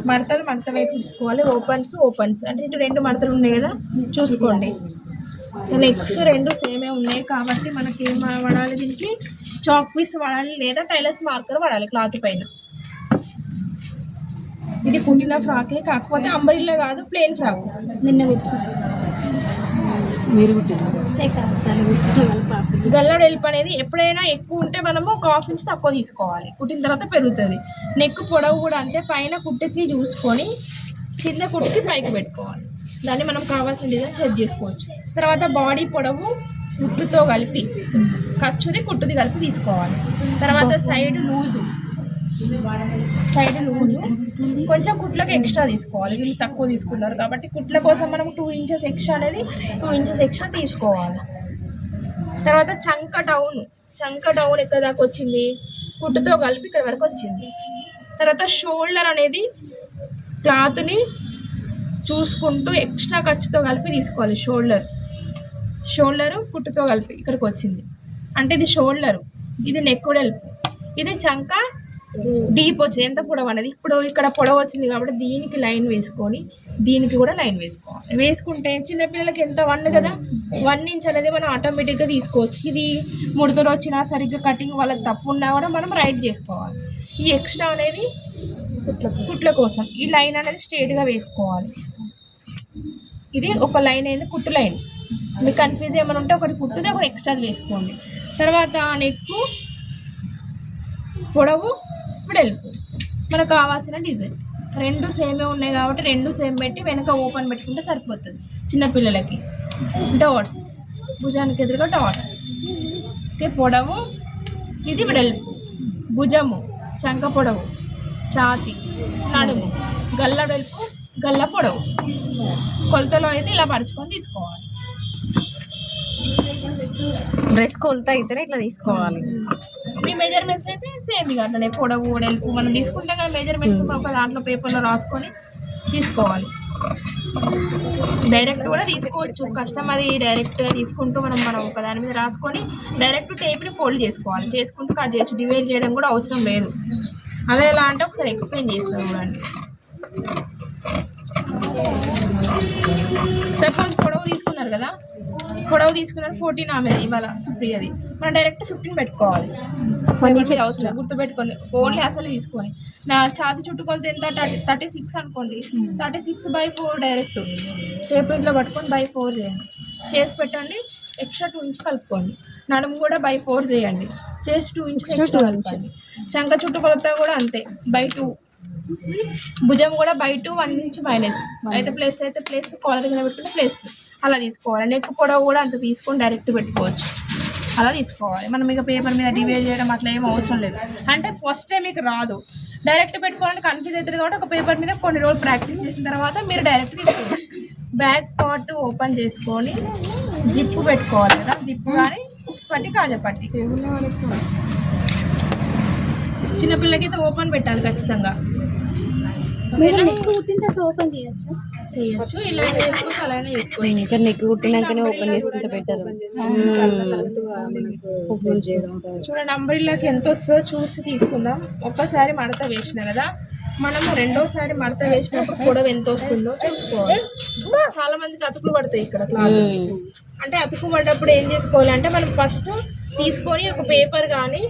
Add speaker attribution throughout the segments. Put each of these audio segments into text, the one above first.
Speaker 1: మడతలు మడత వైపు చూసుకోవాలి. ఓపెన్స్ అంటే ఇటు 2 మడతలు ఉన్నాయి కదా చూసుకోండి. నెక్స్ట్ 2 సేమే ఉన్నాయి కాబట్టి మనకి ఏం వాడాలి, దీనికి చాక్ పీస్ వాడాలి లేదా టైలర్స్ మార్కర్ వాడాలి క్లాత్ పైన. ఇది కుట్టిన ఫ్రాకే, కాకపోతే అంబ్రెల్లా కాదు, ప్లెయిన్ ఫ్రాక్.
Speaker 2: నిన్న మీరు
Speaker 1: గల్లాడు ఎల్ప్ అనేది ఎప్పుడైనా ఎక్కువ ఉంటే మనము 1/2 ఇంచ్ తక్కువ తీసుకోవాలి, కుట్టిన తర్వాత పెరుగుతుంది. నెక్ పొడవు కూడా అంతే, పైన కుట్టుకి చూసుకొని కింద కుట్టుకి పైకి పెట్టుకోవాలి. దాన్ని మనం కావాల్సిన డిజైన్ సెట్ చేసుకోవచ్చు. తర్వాత బాడీ పొడవు కుట్టుతో కలిపి, ఖర్చుది కుట్టుది కలిపి తీసుకోవాలి. తర్వాత సైడ్ లూజు కొంచెం కుట్లకు ఎక్స్ట్రా తీసుకోవాలి. వీళ్ళు తక్కువ తీసుకున్నారు కాబట్టి కుట్ల కోసం మనం 2 ఇంచెస్ ఎక్స్ట్రా అనేది 2 ఇంచెస్ ఎక్స్ట్రా తీసుకోవాలి. తర్వాత చంక డౌన్ ఎక్కడ దాకా వచ్చింది, కుట్టుతో కలిపి ఇక్కడ వరకు వచ్చింది. తర్వాత షోల్డర్ అనేది క్లాత్ని చూసుకుంటూ ఎక్స్ట్రా ఖర్చుతో కలిపి తీసుకోవాలి. షోల్డరు కుట్టుతో కలిపి ఇక్కడికి వచ్చింది అంటే ఇది షోల్డరు, ఇది నెక్ వెడల్పు, ఇది చంక డీప్ వచ్చింది. ఎంత పొడవు అనేది ఇప్పుడు ఇక్కడ పొడవు వచ్చింది కాబట్టి దీనికి లైన్ వేసుకొని దీనికి కూడా లైన్ వేసుకోవాలి. వేసుకుంటే చిన్నపిల్లలకి ఎంత 1 కదా, 1 ఇంచ్ అనేది మనం ఆటోమేటిక్గా తీసుకోవచ్చు. ఇది ముడతలు వచ్చినా సరిగ్గా కటింగ్ వాళ్ళకి తప్పు ఉన్నా కూడా మనం రైట్ చేసుకోవాలి. ఈ ఎక్స్ట్రా అనేది కుట్ల కోసం ఈ లైన్ అనేది స్ట్రేట్గా వేసుకోవాలి. ఇది ఒక లైన్ అయింది, కుట్టు లైన్. మీకు కన్ఫ్యూజ్ ఏమైనా ఉంటే ఒకటి కుట్టుది ఒకటి ఎక్స్ట్రా వేసుకోండి. తర్వాత నెక్ పొడవు వెడల్పు మనకు కావాల్సిన డిజైన్ 2 సేమే ఉన్నాయి కాబట్టి 2 సేమ్ పెట్టి వెనక ఓపెన్ పెట్టుకుంటే సరిపోతుంది. చిన్నపిల్లలకి డాట్స్, భుజానికి ఎదురుగా డాట్స్, పొడవు ఇది వెడల్పు, భుజము, చంక పొడవు, ఛాతి, నడుము, గల్ల వెడల్పు, గల్ల పొడవు. కొలతలో అయితే ఇలా పరుచుకొని తీసుకోవాలి.
Speaker 2: డ్రెస్ కొలత అయితే ఇట్లా తీసుకోవాలి.
Speaker 1: మీ మెజర్మెంట్స్ అయితే సేమ్ ఇక అట్లనే పొడవు వెడల్పు మనం తీసుకుంటే కానీ మెజర్మెంట్స్ ఒక దాంట్లో పేపర్లో రాసుకొని తీసుకోవాలి. డైరెక్ట్ కూడా తీసుకోవచ్చు, కస్టమర్ డైరెక్ట్గా తీసుకుంటూ మనం ఒక దాని మీద రాసుకొని డైరెక్ట్ టేప్ని ఫోల్డ్ చేసుకుంటూ కట్ చేయొచ్చు. డివైడ్ చేయడం కూడా అవసరం లేదు. అదే ఎలా అంటే ఒకసారి ఎక్స్ప్లెయిన్ చేస్తాను చూడండి. సపోజ్ పొడవు తీసుకున్నారు కదా, పొడవు తీసుకున్నారు 14 ఆమెది ఇవాళ సుప్రియది, మనం డైరెక్ట్ 15 పెట్టుకోవాలి. అవసరం గుర్తుపెట్టుకోండి, ఓన్లీ అసలు తీసుకొని. నా ఛాతి చుట్టుకొలత ఎంత 36 అనుకోండి, 36/4 డైరెక్ట్ పేపర్లో పట్టుకొని 4 చేయండి, చేసి పెట్టండి. ఎక్స్ట్రా 2 ఇంచ్ కలుపుకోండి. నడుము కూడా 4 చేయండి, చేసి 2 ఇంచ్ ఎక్స్ట్రా కలుపుకోండి. చంక చుట్టుకొలత కూడా అంతే 2. భుజం కూడా 2 1 ఇంచ్ మైనస్ అయితే ప్లస్ కాలర్ కింద పెట్టుకుంటే ప్లస్ అలా తీసుకోవాలి. నెక్ పొడవు కూడా అంత తీసుకొని డైరెక్ట్ పెట్టుకోవచ్చు, అలా తీసుకోవాలి. మనం ఇక పేపర్ మీద డివైడ్ చేయడం అట్లా ఏం అవసరం లేదు. అంటే ఫస్ట్ టైం మీకు రాదు, డైరెక్ట్ పెట్టుకోవాలంటే కన్ఫ్యూజ్ అవుతుంది కాబట్టి ఒక పేపర్ మీద కొన్ని రోజులు ప్రాక్టీస్ చేసిన తర్వాత మీరు డైరెక్ట్ తీసుకోవచ్చు. బ్యాక్ పార్ట్ ఓపెన్ చేసుకొని జిప్పు పెట్టుకోవాలి కదా, జిప్పు కానీ హుక్స్ పట్టి కాజా పట్టి. చిన్నపిల్లలకి అయితే ఓపెన్ పెట్టాలి ఖచ్చితంగా. చేయొచ్చు, ఇలా చేసుకోవచ్చు, అలానే చేసుకోవచ్చు.
Speaker 2: ఇంకా నెక్ కుట్టినాకనే ఓపెన్ చేసుకుంటే బెటర్.
Speaker 1: చూడండి అంబ్రెల్లాకి ఎంత వస్తుందో చూసి తీసుకుందాం. ఒక్కసారి మడత వేసిన కదా, మనము రెండోసారి మడత వేసినప్పుడు పొడవు ఎంత వస్తుందో చూసుకోవాలి. చాలా మందికి అతుకులు పడతాయి ఇక్కడ క్లాత్. అంటే అతుకు పడ్డప్పుడు ఏం చేసుకోవాలి అంటే మనం ఫస్ట్ తీసుకొని ఒక పేపర్ కానీ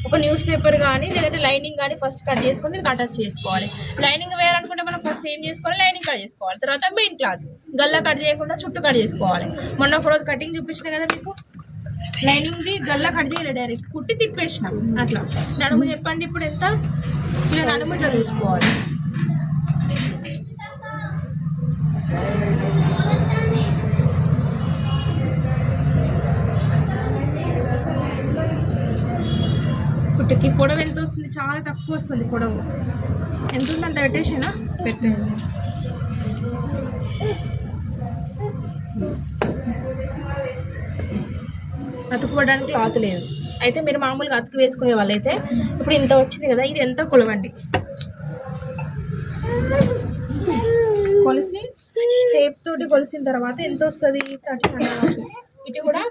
Speaker 1: ఒక న్యూస్ పేపర్ కానీ లేదంటే లైనింగ్ కానీ ఫస్ట్ కట్ చేసుకొని దీనికి అటాచ్ చేసుకోవాలి. లైనింగ్ వేయాలనుకుంటే మనం ఫస్ట్ ఏం చేసుకోవాలి, లైనింగ్ కట్ చేసుకోవాలి. తర్వాత మెయిన్ క్లాత్ గల్లా కట్ చేయకుండా చుట్టూ కట్ చేసుకోవాలి. మొన్న ఒక రోజు కటింగ్ చూపించిన కదా మీకు, లైనింగ్ది గల్లా కట్ చేయలేదు, డైరెక్ట్ కుట్టి తిప్పేసినాం. అట్లా నడుము చెప్పండి ఇప్పుడు ఎంత, ఇలా నడుము ఇట్లా చూసుకోవాలి. కుట్టకి పొడవు ఎంత వస్తుంది, చాలా తక్కువ వస్తుంది పొడవు. ఎంత ఉంది అంత పెట్టేసినా పెట్టండి. అతుక్కోవడానికి క్లాత్ లేదు, అయితే మీరు మామూలుగా అతుకు వేసుకునే వాళ్ళైతే ఇప్పుడు ఇంత వచ్చింది కదా, ఇది ఎంత కొలవండి. కొలిసి టేప్ తోటి కొలిసిన తర్వాత ఎంత వస్తుంది 30 ఇటు కూడా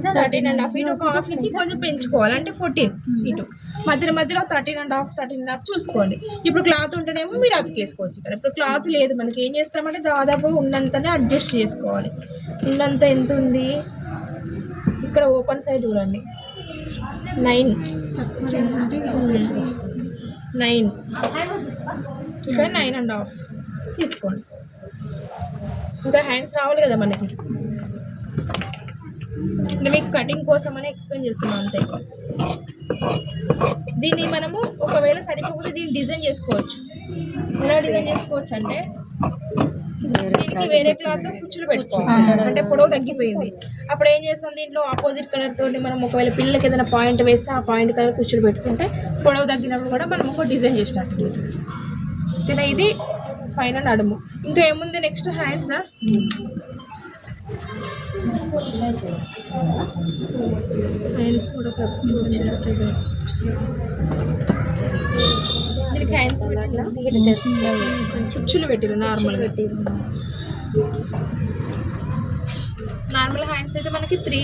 Speaker 1: 13.5 ఇటు ఒక హాఫ్ ఇంచ్ కొంచెం పెంచుకోవాలి, అంటే 14 ఇటు మధ్యలో 13.5 చూసుకోండి. ఇప్పుడు క్లాత్ ఉంటేనేమో మీరు అతికేసుకోవచ్చు ఇక్కడ. ఇప్పుడు క్లాత్ లేదు మనకి, ఏం చేస్తామంటే దాదాపు ఉన్నంతనే అడ్జస్ట్ చేసుకోవాలి. ఉన్నంత ఎంత ఉంది ఇక్కడ ఓపెన్ సైడ్ చూడండి 9 ఇక్కడ 9.5 తీసుకోండి. ఇంకా హ్యాండ్స్ రావాలి కదా మనకి, అంటే మీకు కటింగ్ కోసం అని ఎక్స్ప్లెయిన్ చేస్తున్నాం అంతే. దీన్ని మనము ఒకవేళ సరిపోతే దీన్ని డిజైన్ చేసుకోవచ్చు. ఎలా డిజైన్ చేసుకోవచ్చు అంటే దీనికి వేరే క్లాత్ కుచ్చులు పెట్టుకోవచ్చు. అంటే పొడవు తగ్గిపోయింది, అప్పుడు ఏం చేస్తాం, దీంట్లో ఆపోజిట్ కలర్ తోటి మనం ఒకవేళ పిల్లలకి ఏదైనా పాయింట్ వేస్తే ఆ పాయింట్ కలర్ కుచ్చులు పెట్టుకుంటే పొడవు తగ్గినప్పుడు కూడా మనం ఒక డిజైన్ చేసినట్టు. ఓకేనా, ఇది పైన నడుము. ఇంకా ఏముంది నెక్స్ట్ హ్యాండ్స్. హ్యాండ్స్ కూడా దీనికి హ్యాండ్స్ పెట్టినా కుచ్చులు పెట్టిరు నార్మల్ హ్యాండ్స్ అయితే మనకి 3,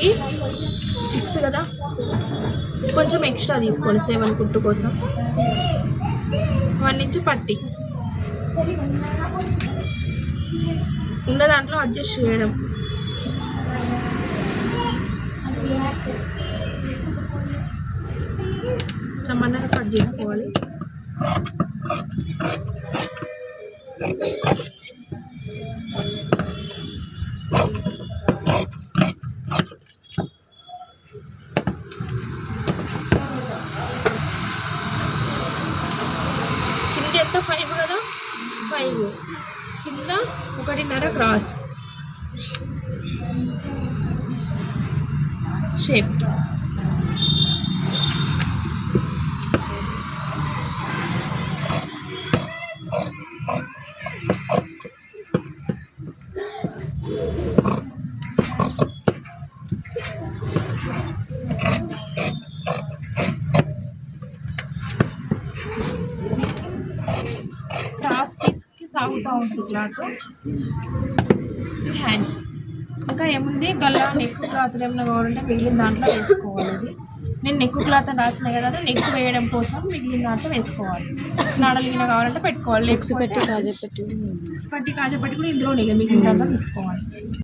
Speaker 1: 6 కదా, కొంచెం ఎక్స్ట్రా తీసుకోండి 7 కుట్టు కోసం. 1 ఇంచ్ పట్టి ఉన్న దాంట్లో అడ్జస్ట్ చేయడం. సమానంగా కట్ చేసుకోవాలి. కింద ఎంత 5 కదా, 5 కింద 1.5 క్రాస్ షేప్. క్రాస్ పీస్కి సాగుతూ ఉంటుంది క్లాత్. హ్యాండ్స్ ఇంకా ఏముంది, గల్లా నెక్ క్లాత్ ఏమైనా కావాలంటే మిగిలిన దాంట్లో వేసుకోవాలి. ఇది నేను నెక్ క్లాత్ అని రాసినా కదా, నెక్ వేయడం కోసం మిగిలిన దాంట్లో వేసుకోవాలి. నడలిగిన కావాలంటే పెట్టుకోవాలి. లెగ్స్ పెట్టి కాజా పెట్టి కూడా ఇందులో మిగిలిన దాంట్లో తీసుకోవాలి.